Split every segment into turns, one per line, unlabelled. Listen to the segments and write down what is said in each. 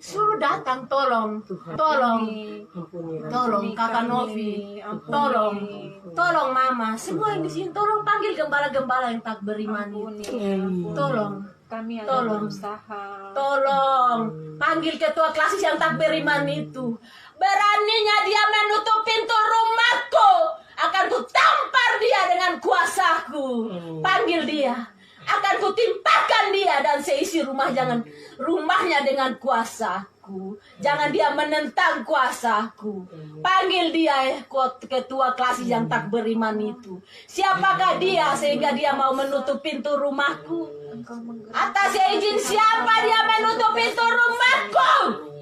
Suruh datang, tolong Kakak Novi, tolong Mama, semua yang di sini tolong panggil gembala-gembala yang tak beriman itu. Tolong,
Kami
tolong,
berusaha.
tolong panggil ketua klasis yang tak beriman itu. Beraninya dia menutup pintu rumahku, akan ku tampar dia dengan kuasaku. Panggil dia, akan kutimpakan dia dan seisi rumahnya dengan kuasaku. Jangan dia menentang kuasaku. Panggil dia, ketua klasis yang tak beriman itu. Siapakah dia sehingga dia mau menutup pintu rumahku? Atas izin siapa dia menutup pintu rumahku?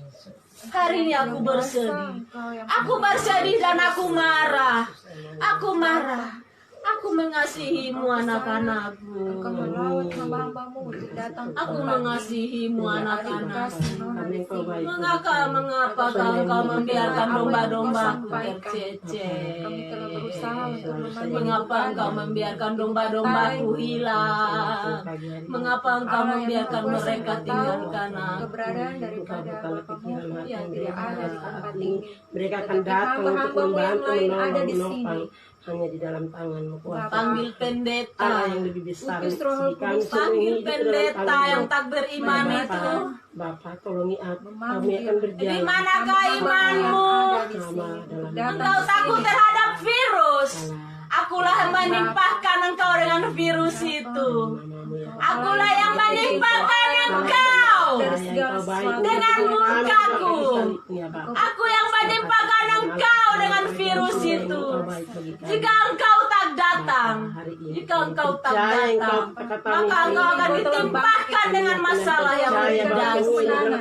Hari ini aku bersedih. Aku bersedih dan aku marah. Aku marah. Aku mengasihimu anak-anakku.
Engkau merawat hamba-hambamu untuk datang
Aku
kembali.
mengasihimu anak-anakku.
Mengapa
Mengapa engkau membiarkan domba-dombaku
Kami
tercecer?
telah berusaha untuk menemani
Mengapa engkau membiarkan domba-dombaku hilang? Mengapa engkau membiarkan mereka tinggalkan aku?
keberadaan daripada Bapamu yang tidak ada di tempat ini.
Mereka akan
Tetapi
datang untuk
hamba-hambamu yang
membantu,
lain ada di
menopang,
sini.
hanya di dalam tangan-Mu kuasa.
Panggil pendeta.
Allah yang lebih besar
Utus Roh
di kami
Kudus.
semua
Panggil
ini di dalam
pendeta
tangan-Mu.
yang tak beriman
Bapa,
itu.
Bapa, tolongi aku. Kami
Memanggil.
akan berjalan.
Di manakah imanmu?
Sama dalam
Engkau takut terhadap virus. Akulah yang menimpahkan engkau dengan virus itu. Akulah yang menimpahkan engkau dengan mukaku. Aku yang menimpahkan engkau dengan virus itu. Jika engkau tak datang, maka engkau akan ditimpahkan dengan masalah yang mendasar.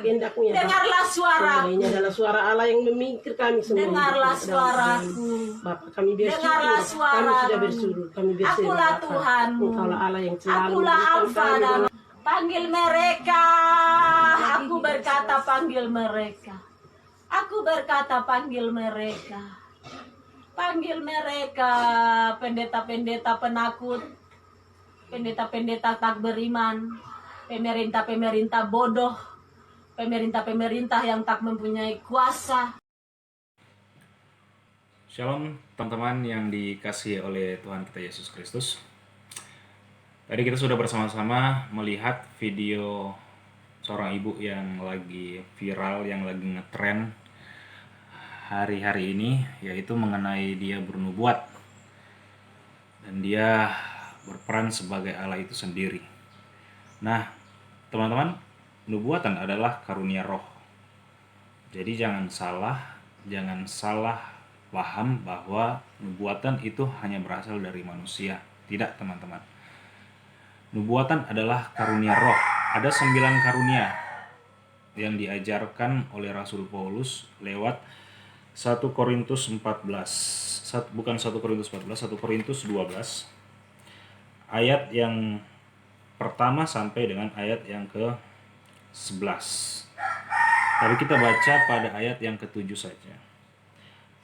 Dengarlah suaraku.
Ini adalah suara Allah yang memikir kami semua.
Dengarlah suaraku.
Bapak, kami bersyukur.
Dengarlah
Kami
suaraku.
sudah bersyukur. Kami bersyukur.
Akulah
Bapa.
Tuhanmu.
Engkaulah Allah yang selalu
Akulah
memberikan
Alfa
kami
dan panggil mereka. Aku berkata panggil mereka. Aku berkata panggil mereka. Panggil mereka, pendeta-pendeta penakut, pendeta-pendeta tak beriman, pemerintah-pemerintah bodoh, pemerintah-pemerintah yang tak mempunyai kuasa.
Shalom teman-teman yang dikasihi oleh Tuhan kita Yesus Kristus. Tadi kita sudah bersama-sama melihat video seorang ibu yang lagi viral, yang lagi ngetren hari-hari ini, yaitu mengenai dia bernubuat dan dia berperan sebagai Allah itu sendiri. Nah, teman-teman, nubuatan adalah karunia roh. Jadi jangan salah paham bahwa nubuatan itu hanya berasal dari manusia. Tidak, teman-teman. Nubuatan adalah karunia roh. Ada 9 karunia yang diajarkan oleh Rasul Paulus lewat 1 Korintus 14. Bukan 1 Korintus 14, 1 Korintus 12. Ayat yang pertama sampai dengan ayat yang ke-11. Tapi kita baca pada ayat yang ke-7 saja.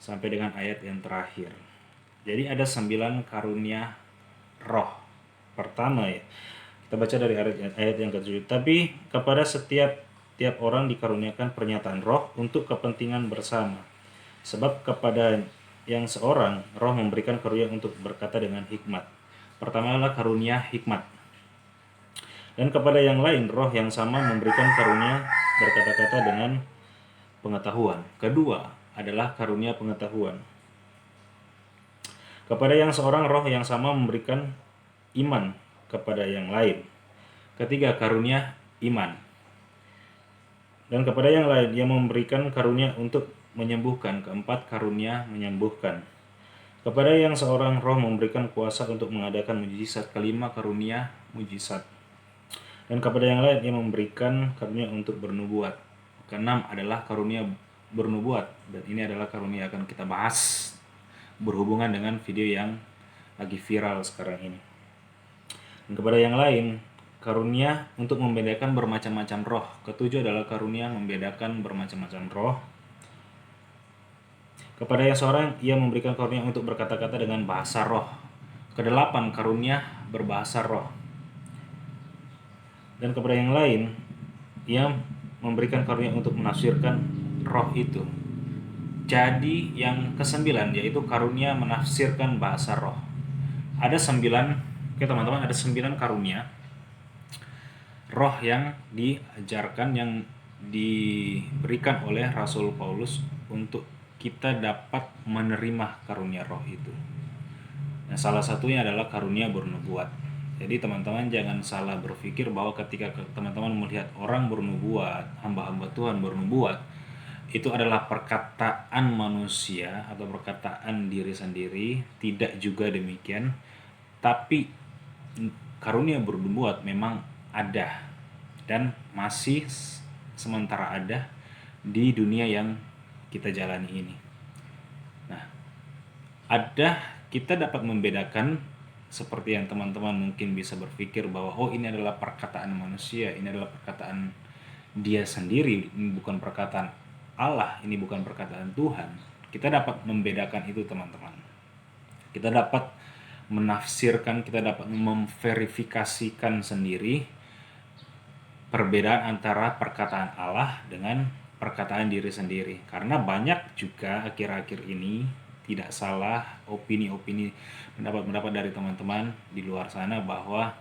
Sampai dengan ayat yang terakhir. Jadi ada 9 karunia roh. Pertama ya, kita baca dari ayat yang ke-7. Tapi kepada tiap orang dikaruniakan pernyataan roh untuk kepentingan bersama. Sebab kepada yang seorang roh memberikan karunia untuk berkata dengan hikmat. Pertama adalah karunia hikmat. Dan kepada yang lain roh yang sama memberikan karunia berkata-kata dengan pengetahuan. Kedua adalah karunia pengetahuan. Kepada yang seorang roh yang sama memberikan iman kepada yang lain. Ketiga, karunia iman. Dan kepada yang lain yang memberikan karunia untuk menyembuhkan. Keempat, karunia menyembuhkan. Kepada yang seorang roh memberikan kuasa untuk mengadakan mujizat. Kelima, karunia mujizat. Dan kepada yang lain yang memberikan karunia untuk bernubuat. Keenam adalah karunia bernubuat, dan ini adalah karunia yang akan kita bahas berhubungan dengan video yang lagi viral sekarang ini. Dan kepada yang lain karunia untuk membedakan bermacam-macam roh. Ketujuh adalah karunia membedakan bermacam-macam roh. Kepada yang seorang ia memberikan karunia untuk berkata-kata dengan bahasa roh. Kedelapan, karunia berbahasa roh. Dan kepada yang lain ia memberikan karunia untuk menafsirkan roh itu. Jadi yang ke-9 yaitu karunia menafsirkan bahasa roh. Ada 9, oke teman-teman, ada 9 karunia roh yang diajarkan, yang diberikan oleh Rasul Paulus untuk kita dapat menerima karunia roh itu. Nah, salah satunya adalah karunia bernubuat. Jadi teman-teman jangan salah berpikir bahwa ketika teman-teman melihat orang bernubuat, hamba-hamba Tuhan bernubuat, itu adalah perkataan manusia atau perkataan diri sendiri. Tidak juga demikian. Tapi karunia bernubuat memang ada dan masih sementara ada di dunia yang kita jalani ini. Nah, kita dapat membedakan, seperti yang teman-teman mungkin bisa berpikir bahwa oh ini adalah perkataan manusia, ini adalah perkataan dia sendiri, ini bukan perkataan Allah, ini bukan perkataan Tuhan. Kita dapat membedakan itu teman-teman. Kita dapat menafsirkan, kita dapat memverifikasikan sendiri perbedaan antara perkataan Allah dengan perkataan diri sendiri. Karena banyak juga akhir-akhir ini, tidak salah, opini-opini, pendapat-pendapat dari teman-teman di luar sana bahwa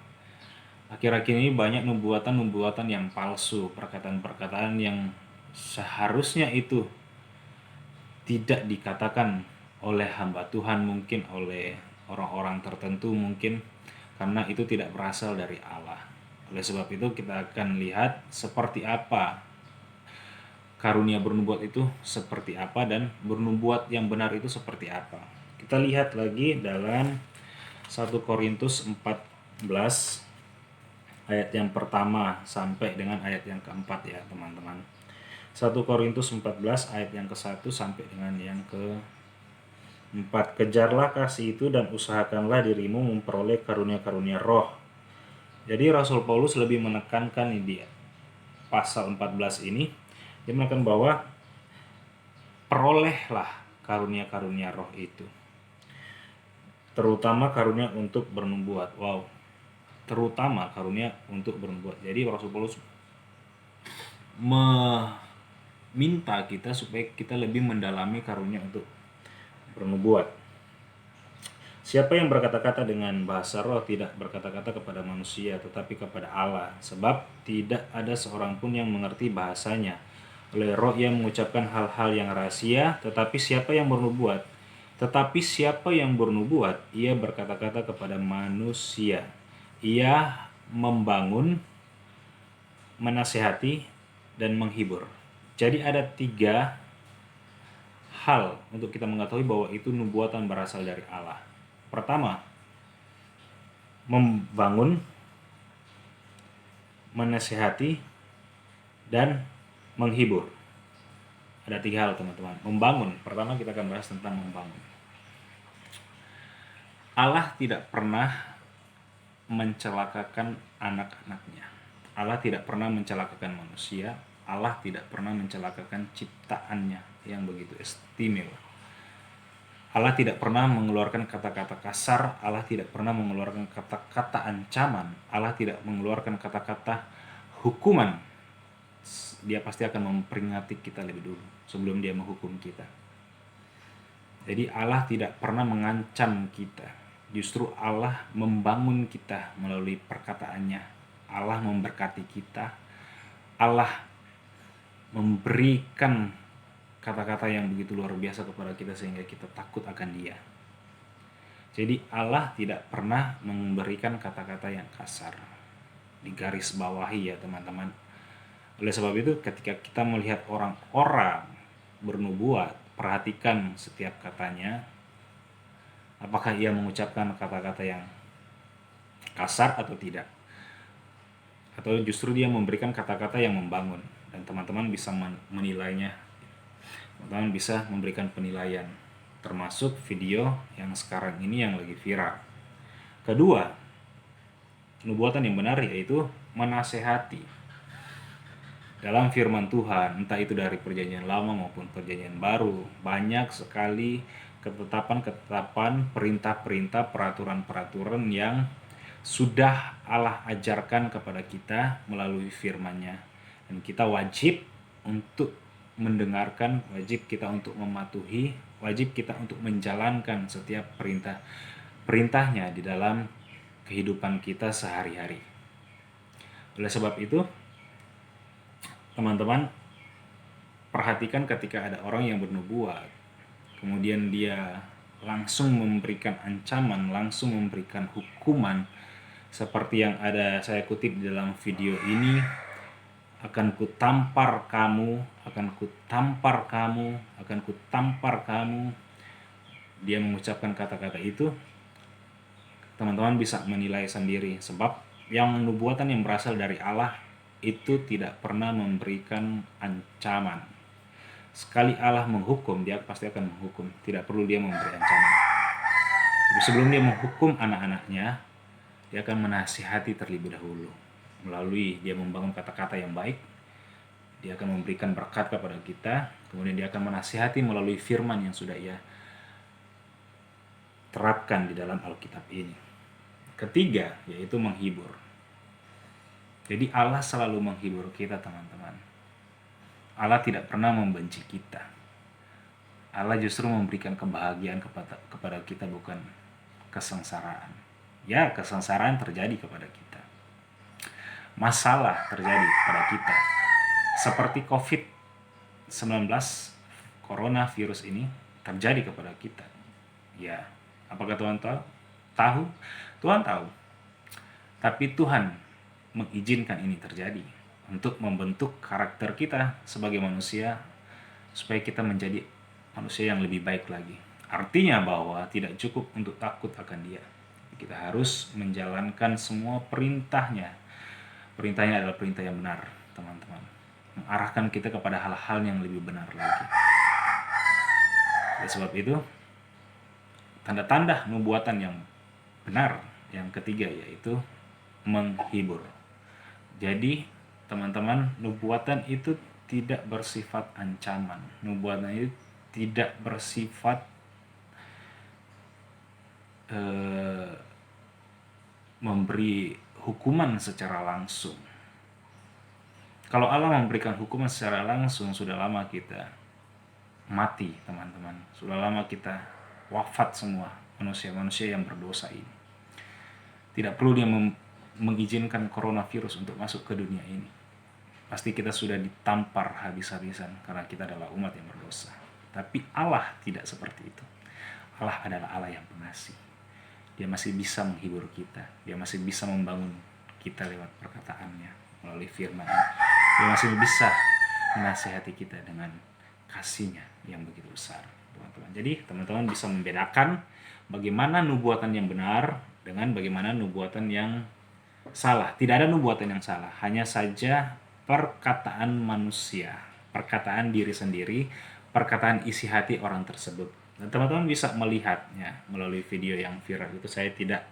akhir-akhir ini banyak nubuatan-nubuatan yang palsu, perkataan-perkataan yang seharusnya itu tidak dikatakan oleh hamba Tuhan, mungkin oleh orang-orang tertentu mungkin, karena itu tidak berasal dari Allah. Oleh sebab itu kita akan lihat seperti apa karunia bernubuat itu, seperti apa, dan bernubuat yang benar itu seperti apa. Kita lihat lagi dalam 1 Korintus 14 ayat yang pertama sampai dengan ayat yang keempat ya teman-teman. 1 Korintus 14 ayat yang ke-1 sampai dengan yang ke-4. Kejarlah kasih itu dan usahakanlah dirimu memperoleh karunia-karunia roh. Jadi Rasul Paulus lebih menekankan di pasal 14 ini, dia menekankan bahwa perolehlah karunia-karunia roh itu, terutama karunia untuk bernubuat. Wow, terutama karunia untuk bernubuat. Jadi Rasul Paulus meminta kita supaya kita lebih mendalami karunia untuk bernubuat. Siapa yang berkata-kata dengan bahasa roh tidak berkata-kata kepada manusia tetapi kepada Allah, sebab tidak ada seorang pun yang mengerti bahasanya. Oleh roh ia mengucapkan hal-hal yang rahasia, tetapi siapa yang bernubuat ia berkata-kata kepada manusia. Ia membangun, menasihati, dan menghibur. Jadi ada 3 hal untuk kita mengetahui bahwa itu nubuatan berasal dari Allah. Pertama, membangun, menasihati, dan menghibur. Ada 3 hal teman-teman. Membangun, pertama kita akan bahas tentang membangun. Allah tidak pernah mencelakakan anak-anaknya. Allah tidak pernah mencelakakan manusia. Allah tidak pernah mencelakakan ciptaannya yang begitu istimewa. Allah tidak pernah mengeluarkan kata-kata kasar, Allah tidak pernah mengeluarkan kata-kata ancaman, Allah tidak mengeluarkan kata-kata hukuman. Dia pasti akan memperingati kita lebih dulu sebelum dia menghukum kita. Jadi Allah tidak pernah mengancam kita, justru Allah membangun kita melalui perkataannya. Allah memberkati kita, Allah memberikan kata-kata yang begitu luar biasa kepada kita sehingga kita takut akan dia. Jadi Allah tidak pernah memberikan kata-kata yang kasar. Digaris bawahi ya teman-teman. Oleh sebab itu ketika kita melihat orang-orang bernubuat, perhatikan setiap katanya. Apakah ia mengucapkan kata-kata yang kasar atau tidak? Atau justru dia memberikan kata-kata yang membangun. Dan teman-teman bisa menilainya. Teman-teman bisa memberikan penilaian, termasuk video yang sekarang ini yang lagi viral. Kedua, nubuatan yang benar yaitu menasehati. Dalam firman Tuhan, entah itu dari perjanjian lama maupun perjanjian baru, banyak sekali ketetapan-ketetapan, perintah-perintah, peraturan-peraturan yang sudah Allah ajarkan kepada kita melalui firman-Nya. Dan kita wajib untuk mendengarkan, wajib kita untuk mematuhi, wajib kita untuk menjalankan setiap perintahnya di dalam kehidupan kita sehari-hari. Oleh sebab itu, teman-teman, perhatikan ketika ada orang yang bernubuat, kemudian dia langsung memberikan ancaman, langsung memberikan hukuman, seperti yang ada saya kutip di dalam video ini, akan kutampar kamu, akan kutampar kamu, akan kutampar kamu. Dia mengucapkan kata-kata itu, teman-teman bisa menilai sendiri, sebab yang nubuatan yang berasal dari Allah itu tidak pernah memberikan ancaman. Sekali Allah menghukum, dia pasti akan menghukum. Tidak perlu dia memberi ancaman. Jadi sebelum dia menghukum anak-anaknya, dia akan menasihati terlebih dahulu. Melalui dia membangun kata-kata yang baik, dia akan memberikan berkat kepada kita, kemudian dia akan menasihati melalui firman yang sudah ia terapkan di dalam Alkitab ini. Ketiga, yaitu menghibur. Jadi Allah selalu menghibur kita, teman-teman. Allah tidak pernah membenci kita. Allah justru memberikan kebahagiaan kepada kita, bukan kesengsaraan. Ya, kesengsaraan terjadi kepada kita. Masalah terjadi kepada kita. Seperti COVID-19, coronavirus ini terjadi kepada kita. Ya, apakah Tuhan tahu? Tuhan tahu. Tapi Tuhan mengizinkan ini terjadi untuk membentuk karakter kita sebagai manusia, supaya kita menjadi manusia yang lebih baik lagi. Artinya bahwa tidak cukup untuk takut akan Dia. Kita harus menjalankan semua perintahnya. Perintahnya adalah perintah yang benar, teman-teman. Mengarahkan kita kepada hal-hal yang lebih benar lagi. Oleh sebab itu, tanda-tanda nubuatan yang benar yang ketiga yaitu menghibur. Jadi, teman-teman, nubuatan itu tidak bersifat ancaman. Nubuatan itu tidak bersifat memberi hukuman secara langsung. Kalau Allah memberikan hukuman secara langsung, sudah lama kita mati, teman-teman. Sudah lama kita wafat semua, manusia-manusia yang berdosa ini. Tidak perlu dia mengizinkan coronavirus untuk masuk ke dunia ini. Pasti kita sudah ditampar habis-habisan karena kita adalah umat yang berdosa. Tapi Allah tidak seperti itu. Allah adalah Allah yang pengasih. Dia masih bisa menghibur kita. Dia masih bisa membangun kita lewat perkataannya, melalui firman. Dia masih bisa menasihati kita dengan kasih-Nya yang begitu besar, teman-teman. Jadi teman-teman bisa membedakan bagaimana nubuatan yang benar dengan bagaimana nubuatan yang salah. Tidak ada nubuatan yang salah, hanya saja perkataan manusia, perkataan diri sendiri, perkataan isi hati orang tersebut. Dan teman-teman bisa melihatnya melalui video yang viral itu. Saya tidak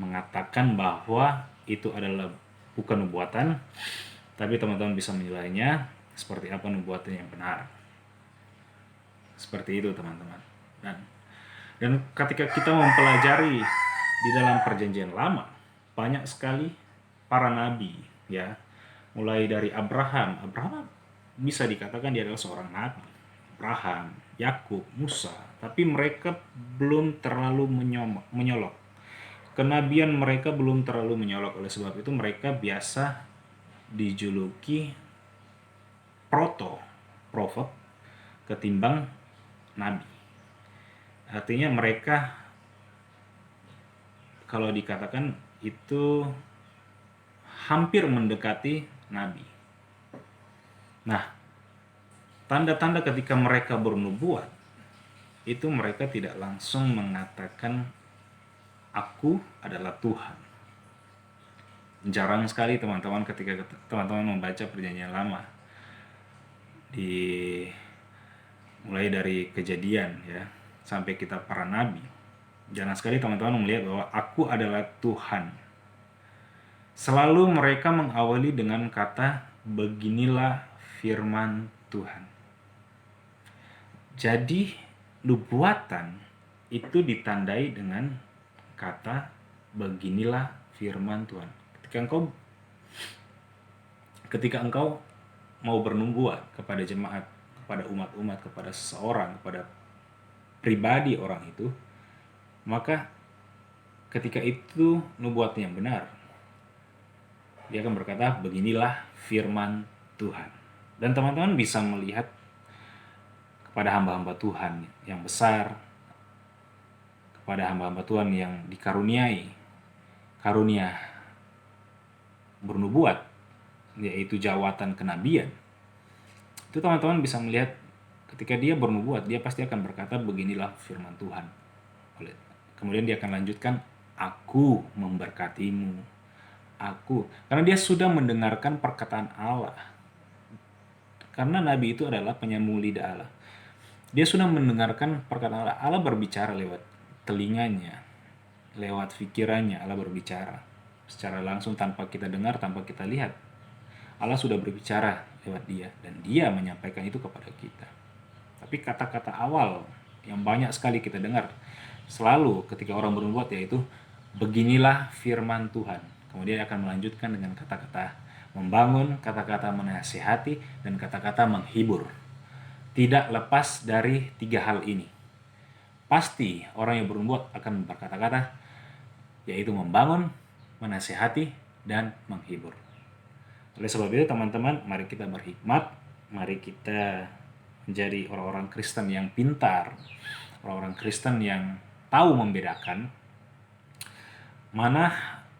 mengatakan bahwa itu adalah bukan nubuatan, tapi teman-teman bisa menilainya seperti apa nubuatan yang benar. Seperti itu, teman-teman. Dan ketika kita mempelajari di dalam Perjanjian Lama, banyak sekali para nabi, ya. Mulai dari Abraham bisa dikatakan dia adalah seorang nabi. Abraham, Yakub, Musa, tapi mereka belum terlalu menyolok. Kenabian mereka belum terlalu menyolok, oleh sebab itu mereka biasa dijuluki proto-prophet ketimbang nabi. Artinya mereka, kalau dikatakan itu hampir mendekati nabi. Nah, tanda-tanda ketika mereka bernubuat, itu mereka tidak langsung mengatakan, "Aku adalah Tuhan." Jarang sekali teman-teman ketika teman-teman membaca Perjanjian Lama, mulai dari Kejadian ya sampai kita para nabi, jarang sekali teman-teman melihat bahwa "Aku adalah Tuhan." Selalu mereka mengawali dengan kata, "Beginilah firman Tuhan." Jadi nubuatan itu ditandai dengan kata "Beginilah firman Tuhan." Ketika engkau mau bernubuat kepada jemaat, kepada umat-umat, kepada seseorang, kepada pribadi orang itu, maka ketika itu nubuatnya yang benar, dia akan berkata, beginilah firman Tuhan. Dan teman-teman bisa melihat kepada hamba-hamba Tuhan yang besar, kepada hamba-hamba Tuhan yang dikaruniai karunia bernubuat, yaitu jawatan kenabian. Itu teman-teman bisa melihat ketika dia bernubuat, dia pasti akan berkata, beginilah firman Tuhan. Kemudian dia akan lanjutkan, aku memberkatimu. Aku. Karena dia sudah mendengarkan perkataan Allah. Karena Nabi itu adalah penyambung lidah Allah. Dia sudah mendengarkan perkataan Allah. Allah berbicara lewat telinganya, lewat pikirannya. Allah berbicara secara langsung tanpa kita dengar, tanpa kita lihat. Allah sudah berbicara lewat dia, dan dia menyampaikan itu kepada kita. Tapi kata-kata awal yang banyak sekali kita dengar selalu ketika orang bernubuat, yaitu beginilah firman Tuhan. Kemudian akan melanjutkan dengan kata-kata membangun, kata-kata menasihati, dan kata-kata menghibur. Tidak lepas dari 3 hal ini. Pasti orang yang bernubuat akan berkata-kata, yaitu membangun, menasihati, dan menghibur. Oleh sebab itu teman-teman, mari kita berhikmat, mari kita menjadi orang-orang Kristen yang pintar, orang-orang Kristen yang tahu membedakan mana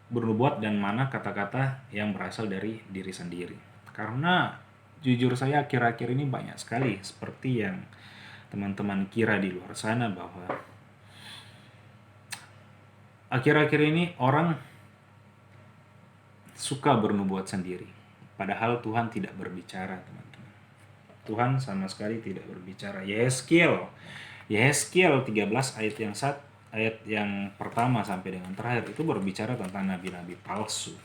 bernubuat dan mana kata-kata yang berasal dari diri sendiri. Karena jujur saya akhir-akhir ini banyak sekali seperti yang teman-teman kira di luar sana, bahwa akhir-akhir ini orang suka bernubuat sendiri. Padahal Tuhan tidak berbicara, teman-teman. Tuhan sama sekali tidak berbicara. Yehezkiel 13 ayat yang pertama sampai dengan terakhir itu berbicara tentang nabi-nabi palsu.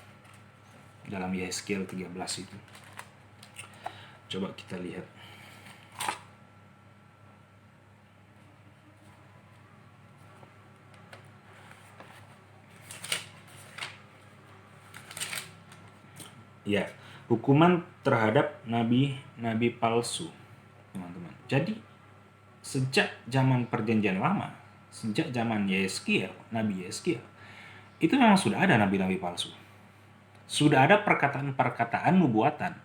Dalam Yehezkiel 13 itu. Coba kita lihat. Ya, hukuman terhadap nabi-nabi palsu, teman-teman. Jadi, sejak zaman perjanjian lama, sejak zaman Yehezkiel, Nabi Yehezkiel, itu memang sudah ada nabi-nabi palsu. Sudah ada perkataan-perkataan nubuatan.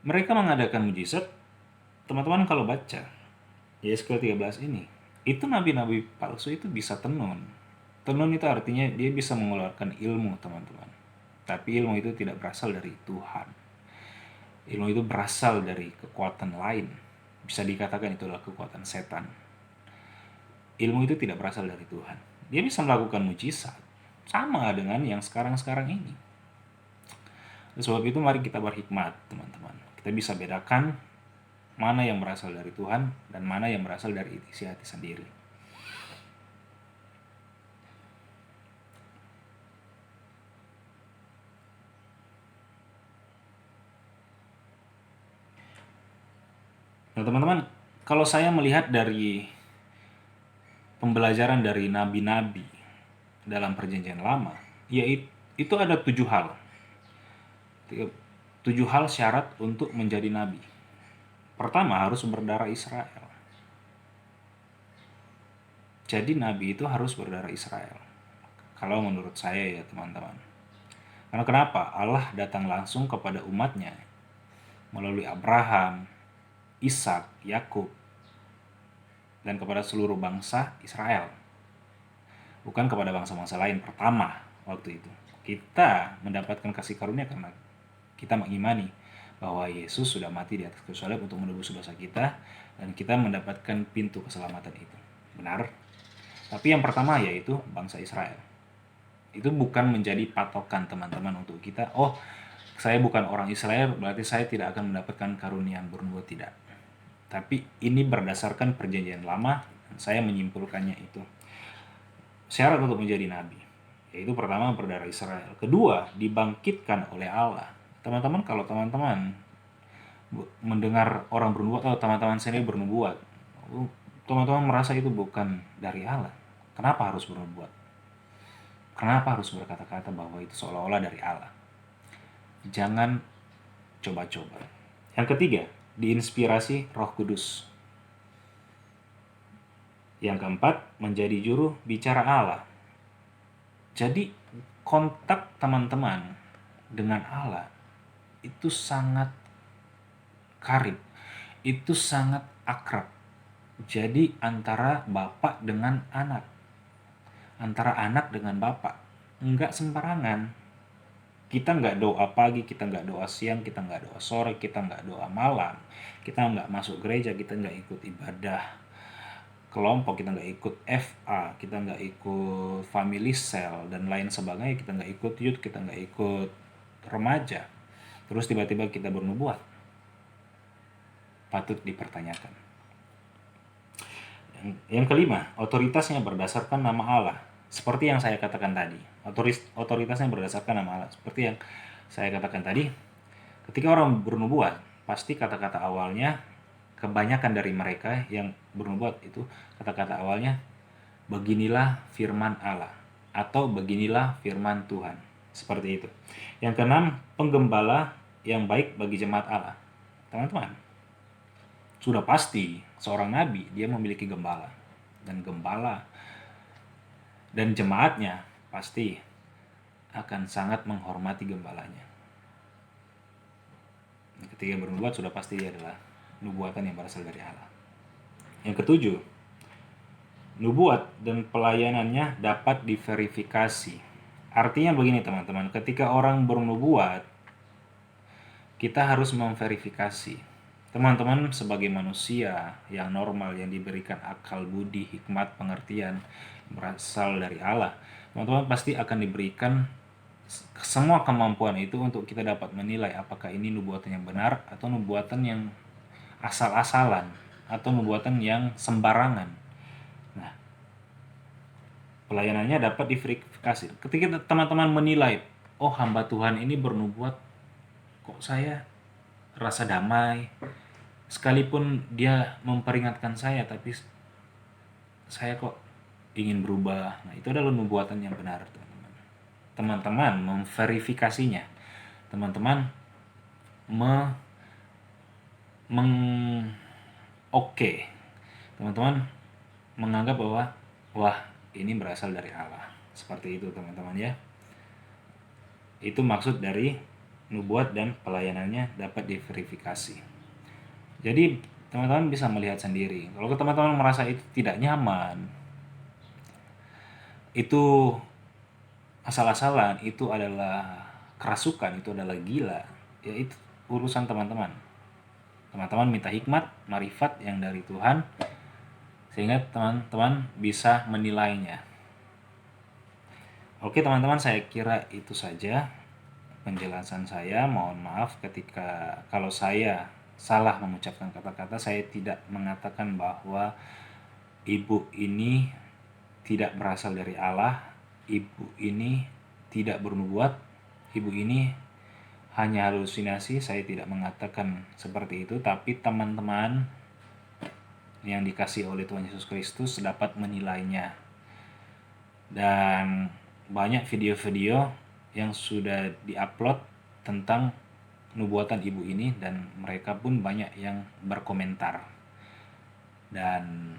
Mereka mengadakan mujizat. Teman-teman kalau baca Yehezkiel 13 ini, itu nabi-nabi palsu itu bisa tenun. Tenun itu artinya dia bisa mengeluarkan ilmu, teman-teman. Tapi ilmu itu tidak berasal dari Tuhan. Ilmu itu berasal dari kekuatan lain. Bisa dikatakan itu adalah kekuatan setan. Ilmu itu tidak berasal dari Tuhan. Dia bisa melakukan mujizat. Sama dengan yang sekarang-sekarang ini. Oleh sebab itu mari kita berhikmat, teman-teman. Kita bisa bedakan mana yang berasal dari Tuhan dan mana yang berasal dari isi hati sendiri. Nah, teman-teman, kalau saya melihat dari pembelajaran dari nabi-nabi dalam perjanjian lama, itu ada 7 hal. 7 hal syarat untuk menjadi nabi. Pertama, harus berdarah Israel. Jadi nabi itu harus berdarah Israel. Kalau menurut saya ya, teman-teman. Karena kenapa? Allah datang langsung kepada umatnya melalui Abraham, Ishak, Yakub, dan kepada seluruh bangsa Israel. Bukan kepada bangsa-bangsa lain pertama waktu itu. Kita mendapatkan kasih karunia karena kita mengimani bahwa Yesus sudah mati di atas kayu salib untuk menebus dosa kita, dan kita mendapatkan pintu keselamatan itu. Benar? Tapi yang pertama yaitu bangsa Israel. Itu bukan menjadi patokan, teman-teman, untuk kita. Oh, saya bukan orang Israel, berarti saya tidak akan mendapatkan karunia yang bernubuat. Tidak. Tapi ini berdasarkan perjanjian lama, dan saya menyimpulkannya itu. Syarat untuk menjadi nabi, yaitu pertama berdarah Israel. Kedua, dibangkitkan oleh Allah. Teman-teman, kalau teman-teman mendengar orang bernubuat, atau teman-teman sendiri bernubuat, teman-teman merasa itu bukan dari Allah. Kenapa harus bernubuat? Kenapa harus berkata-kata bahwa itu seolah-olah dari Allah? Jangan coba-coba. Yang ketiga, diinspirasi Roh Kudus. Yang keempat, menjadi juru bicara Allah. Jadi kontak teman-teman dengan Allah itu sangat karib, itu sangat akrab. Jadi antara bapak dengan anak, antara anak dengan bapak, enggak sembarangan. Kita nggak doa pagi, kita nggak doa siang, kita nggak doa sore, kita nggak doa malam, kita nggak masuk gereja, kita nggak ikut ibadah kelompok, kita nggak ikut FA, kita nggak ikut family cell dan lain sebagainya, kita nggak ikut youth, kita nggak ikut remaja, terus tiba-tiba kita bernubuat. Patut dipertanyakan. Yang kelima, otoritasnya berdasarkan nama Allah. Seperti yang saya katakan tadi, otoritasnya berdasarkan nama Allah. Seperti yang saya katakan tadi, ketika orang bernubuat, pasti kata-kata awalnya, kebanyakan dari mereka yang bernubuat itu kata-kata awalnya, beginilah firman Allah, atau beginilah firman Tuhan. Seperti itu. Yang keenam, penggembala yang baik bagi jemaat Allah. Teman-teman, sudah pasti seorang nabi dia memiliki gembala, dan jemaatnya pasti akan sangat menghormati gembalanya. Ketika bernubuat sudah pasti dia adalah nubuatan yang berasal dari Allah. Yang ketujuh, nubuat dan pelayanannya dapat diverifikasi. Artinya begini teman-teman, ketika orang bernubuat, kita harus memverifikasi. Teman-teman sebagai manusia yang normal, yang diberikan akal, budi, hikmat, pengertian berasal dari Allah, teman-teman pasti akan diberikan semua kemampuan itu untuk kita dapat menilai apakah ini nubuatan yang benar atau nubuatan yang asal-asalan atau nubuatan yang sembarangan. Nah, pelayanannya dapat diverifikasi. Ketika teman-teman menilai, oh hamba Tuhan ini bernubuat, kok saya rasa damai, sekalipun dia memperingatkan saya, tapi saya kok ingin berubah. Nah, itu adalah nubuatan yang benar, teman-teman. Teman-teman memverifikasinya. Teman-teman teman-teman menganggap bahwa wah, ini berasal dari Allah. Seperti itu, teman-teman ya. Itu maksud dari nubuat dan pelayanannya dapat diverifikasi. Jadi teman-teman bisa melihat sendiri. Kalau teman-teman merasa itu tidak nyaman, itu asal-asalan, itu adalah kerasukan, itu adalah gila, ya itu urusan teman-teman. Teman-teman minta hikmat, marifat yang dari Tuhan, sehingga teman-teman bisa menilainya. Oke teman-teman, saya kira itu saja penjelasan saya. Mohon maaf kalau saya salah mengucapkan kata-kata. Saya tidak mengatakan bahwa ibu ini tidak berasal dari Allah, ibu ini tidak bernubuat, ibu ini hanya halusinasi. Saya tidak mengatakan seperti itu, tapi teman-teman yang dikasihi oleh Tuhan Yesus Kristus dapat menilainya. Dan banyak video-video yang sudah diupload tentang nubuatan ibu ini, dan mereka pun banyak yang berkomentar. Dan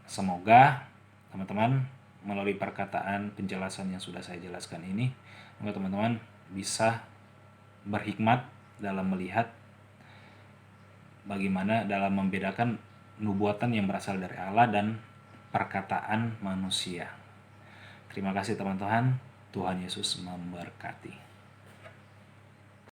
semoga teman-teman melalui perkataan penjelasan yang sudah saya jelaskan ini, semoga teman-teman bisa berhikmat dalam melihat bagaimana dalam membedakan nubuatan yang berasal dari Allah dan perkataan manusia. Terima kasih teman-teman. Tuhan Yesus memberkati.